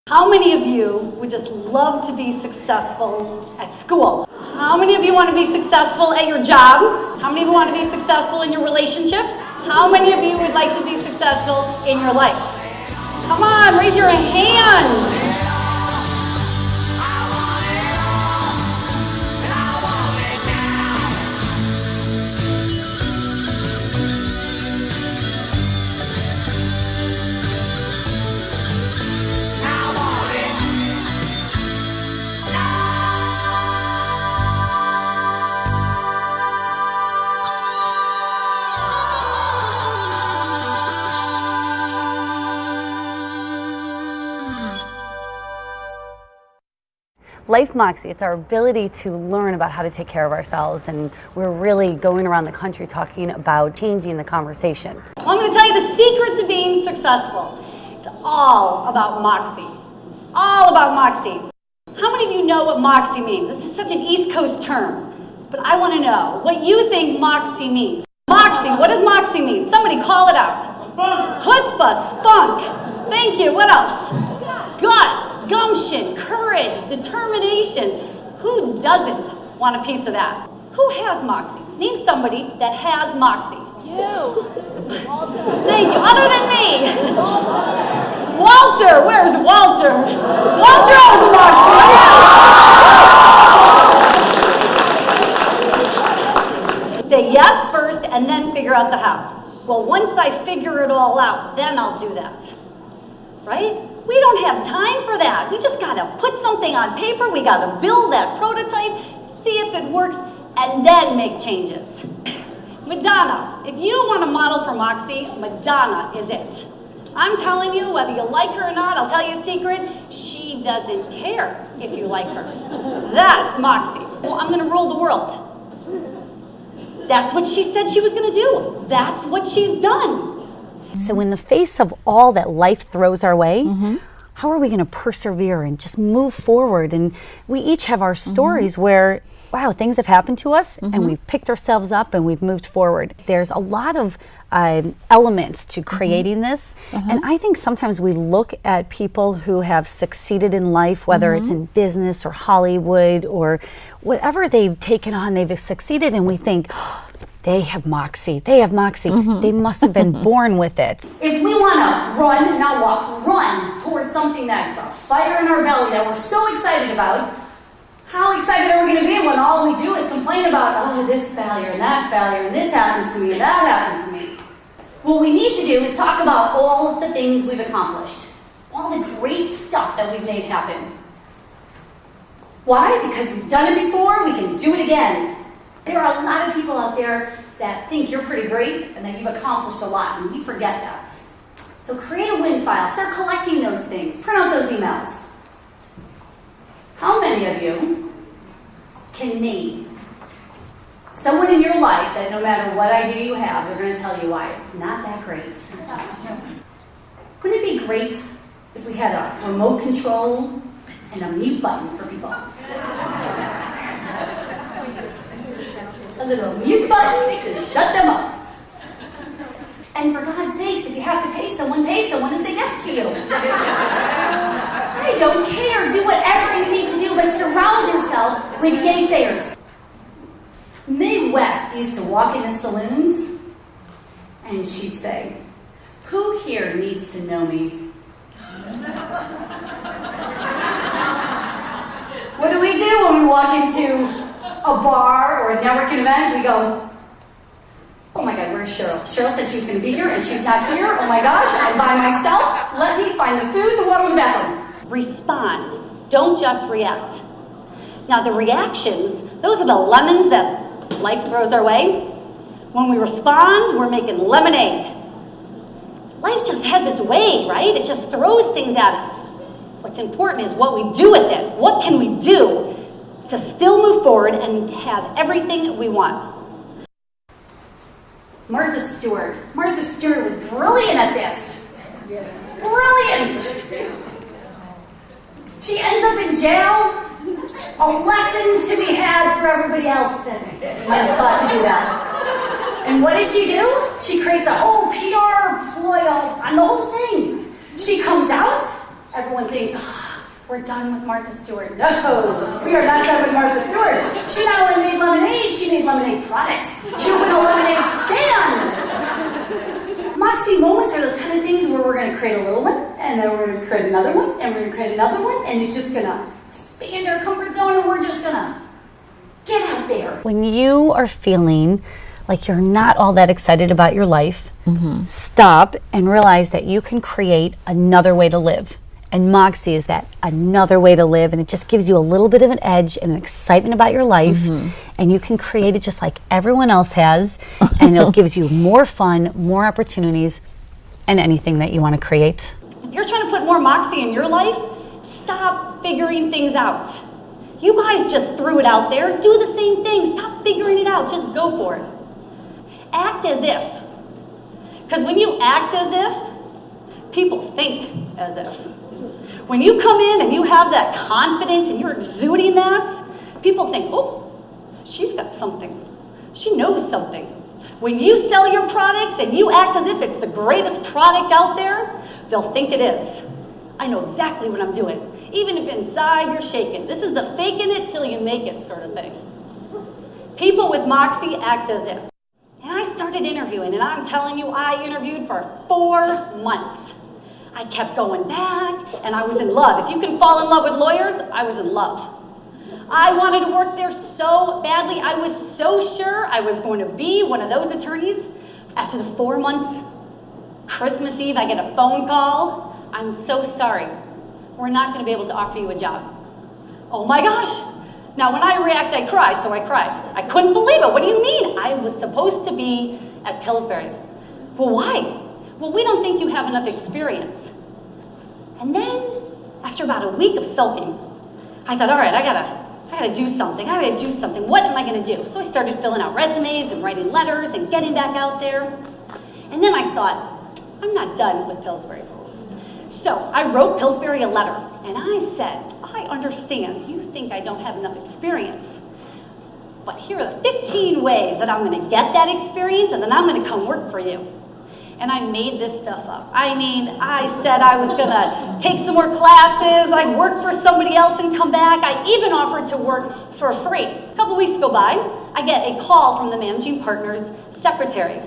How many of you would just love to be successful at school? How many of you want to be successful at your job? How many of you want to be successful in your relationships? How many of you would like to be successful in your life? Come on, raise your hand. Life Moxie, it's our ability to learn about how to take care of ourselves, and we're really going around the country talking about changing the conversation. Well, I'm going to tell you the secret to being successful. It's all about Moxie. All about Moxie. How many of you know what Moxie means? This is such an East Coast term, but I want to know what you think Moxie means. Moxie, what does Moxie mean? Somebody call it out. Spunk. Chutzpah, spunk. Thank you. What else? Guts. Gumption, courage, determination. Who doesn't want a piece of that? Who has Moxie? Name somebody that has Moxie. You. Walter. Thank you. Other than me. Walter. Walter. Where's Walter? Walter has Moxie. Say yes first and then figure out the how. Well, once I figure it all out, then I'll do that. Right? We don't have time for that. We just gotta put something on paper, we gotta build that prototype, see if it works, and then make changes. Madonna, if you want a model for Moxie, Madonna is it. I'm telling you, whether you like her or not, I'll tell you a secret, she doesn't care if you like her. That's Moxie. Well, I'm gonna rule the world. That's what she said she was gonna do. That's what she's done. So in the face of all that life throws our way, how are we going to persevere and just move forward? And we each have our stories where, wow, things have happened to us and we've picked ourselves up and we've moved forward. There's a lot of elements to creating this. And I think sometimes we look at people who have succeeded in life, whether it's in business or Hollywood or whatever they've taken on, they've succeeded, and we think, they have Moxie. They have Moxie. They must have been born with it. If we want to run, not walk, run towards something that's a fire in our belly that we're so excited about, how excited are we going to be when all we do is complain about, oh, this failure and that failure and this happened to me and that happened to me? What we need to do is talk about all of the things we've accomplished, all the great stuff that we've made happen. Why? Because we've done it before, we can do it again. There are a lot of people out there that think you're pretty great and that you've accomplished a lot, and we forget that. So create a win file. Start collecting those things. Print out those emails. How many of you can name someone in your life that no matter what idea you have, they're going to tell you why it's not that great? Wouldn't it be great if we had a remote control and a mute button for people? A little mute button to shut them up. And for God's sakes, if you have to pay someone to say yes to you. I don't care. Do whatever you need to do, but surround yourself with yaysayers. Mae West used to walk into saloons, and she'd say, who here needs to know me? What do we do when we walk into a bar or a networking event? We go, oh my God, where's Cheryl? Cheryl said she was going to be here and she's not here. Oh my gosh, I'm by myself. Let me find the food, the water, the bathroom. Respond. Don't just react. Now the reactions, those are the lemons that life throws our way. When we respond, we're making lemonade. Life just has its way, right? It just throws things at us. What's important is what we do with it. What can we do to still move forward and have everything we want? Martha Stewart. Martha Stewart was brilliant at this. Brilliant! She ends up in jail. A lesson to be had for everybody else that might have thought to do that. And what does she do? She creates a whole PR ploy on the whole thing. She comes out Everyone thinks, we're done with Martha Stewart. No, we are not done with Martha Stewart. She not only made lemonade, she made lemonade products. She opened a lemonade stand. Moxie moments are those kind of things where we're going to create a little one, and then we're going to create another one, and we're going to create another one, and it's just going to expand our comfort zone, and we're just going to get out there. When you are feeling like you're not all that excited about your life, stop and realize that you can create another way to live. And Moxie is that another way to live, and it just gives you a little bit of an edge and an excitement about your life, and you can create it just like everyone else has, and it gives you more fun, more opportunities, and anything that you want to create. If you're trying to put more Moxie in your life, stop figuring things out. You guys just threw it out there. Do the same thing. Stop figuring it out. Just go for it. Act as if. Because when you act as if, people think as if. When you come in and you have that confidence and you're exuding that, people think, oh, she's got something. She knows something. When you sell your products and you act as if it's the greatest product out there, they'll think it is. I know exactly what I'm doing. Even if inside you're shaking. This is the faking it till you make it sort of thing. People with Moxie act as if. And I started interviewing, and I'm telling you, I interviewed for 4 months. I kept going back, and I was in love. If you can fall in love with lawyers, I was in love. I wanted to work there so badly. I was so sure I was going to be one of those attorneys. After the 4 months, Christmas Eve, I get a phone call. I'm so sorry. We're not going to be able to offer you a job. Oh my gosh. Now when I react, I cry, so I cried. I couldn't believe it. What do you mean? I was supposed to be at Pillsbury. Well, why? Well, we don't think you have enough experience. And then, after about a week of sulking, I thought, all right, I gotta do something. I gotta do something. What am I gonna do? So I started filling out resumes and writing letters and getting back out there. And then I thought, I'm not done with Pillsbury. So I wrote Pillsbury a letter, and I said, I understand you think I don't have enough experience, but here are the 15 ways that I'm gonna get that experience, and then I'm gonna come work for you. And I made this stuff up. I mean, I said I was gonna take some more classes, I'd work for somebody else and come back. I even offered to work for free. A couple weeks go by, I get a call from the managing partner's secretary.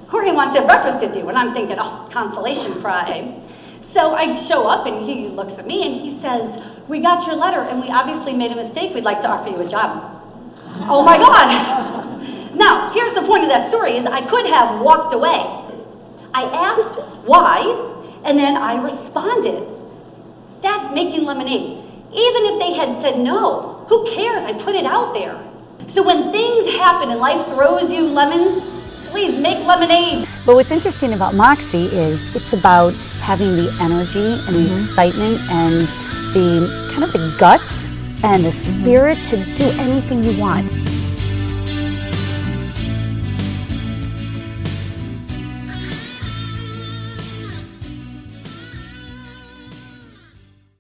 Jorge wants to have breakfast with you, and I'm thinking, oh, consolation prize. So I show up, and he looks at me, and he says, we got your letter, and we obviously made a mistake. We'd like to offer you a job. Oh my God. Now, here's the point of that story, is I could have walked away. I asked why, and then I responded. That's making lemonade. Even if they had said no, who cares? I put it out there. So when things happen and life throws you lemons, please make lemonade. But what's interesting about Moxie is it's about having the energy and the excitement and the kind of the guts and the spirit to do anything you want.